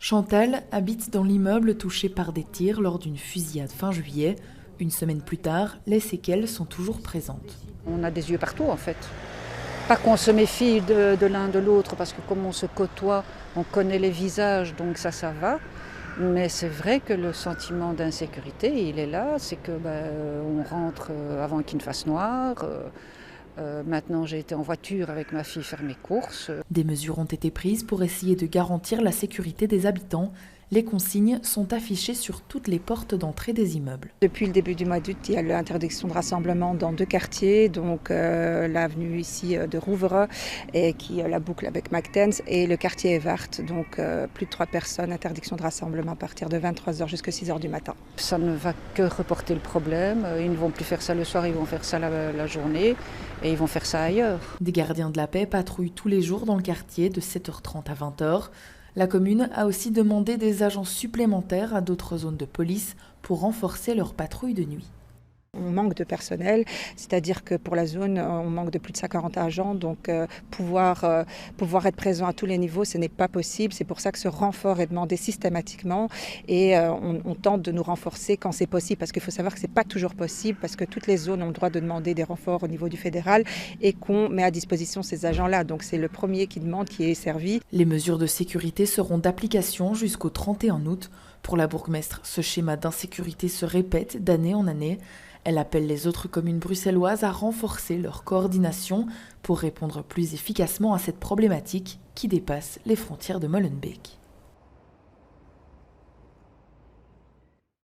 Chantal habite dans l'immeuble touché par des tirs lors d'une fusillade fin juillet. Une semaine plus tard, les séquelles sont toujours présentes. On a des yeux partout en fait. Pas qu'on se méfie de l'un de l'autre parce que comme on se côtoie, on connaît les visages, donc ça va. Mais c'est vrai que le sentiment d'insécurité, il est là. C'est que on rentre avant qu'il ne fasse noir. Maintenant, j'ai été en voiture avec ma fille faire mes courses. Des mesures ont été prises pour essayer de garantir la sécurité des habitants. Les consignes sont affichées sur toutes les portes d'entrée des immeubles. Depuis le début du mois d'août, il y a l'interdiction de rassemblement dans 2 quartiers, donc l'avenue ici de Rouvres et qui la boucle avec Mactens et le quartier Evart, donc plus de 3 personnes, interdiction de rassemblement à partir de 23h jusqu'à 6h du matin. Ça ne va que reporter le problème. Ils ne vont plus faire ça le soir, ils vont faire ça la journée et ils vont faire ça ailleurs. Des gardiens de la paix patrouillent tous les jours dans le quartier de 7h30 à 20h. La commune a aussi demandé des agents supplémentaires à d'autres zones de police pour renforcer leur patrouille de nuit. On manque de personnel, c'est-à-dire que pour la zone, on manque de plus de 140 agents, donc pouvoir être présent à tous les niveaux, ce n'est pas possible. C'est pour ça que ce renfort est demandé systématiquement et on tente de nous renforcer quand c'est possible, parce qu'il faut savoir que ce n'est pas toujours possible, parce que toutes les zones ont le droit de demander des renforts au niveau du fédéral et qu'on met à disposition ces agents-là. Donc c'est le premier qui demande qui est servi. Les mesures de sécurité seront d'application jusqu'au 31 août. Pour la bourgmestre, ce schéma d'insécurité se répète d'année en année. Elle appelle les autres communes bruxelloises à renforcer leur coordination pour répondre plus efficacement à cette problématique qui dépasse les frontières de Molenbeek.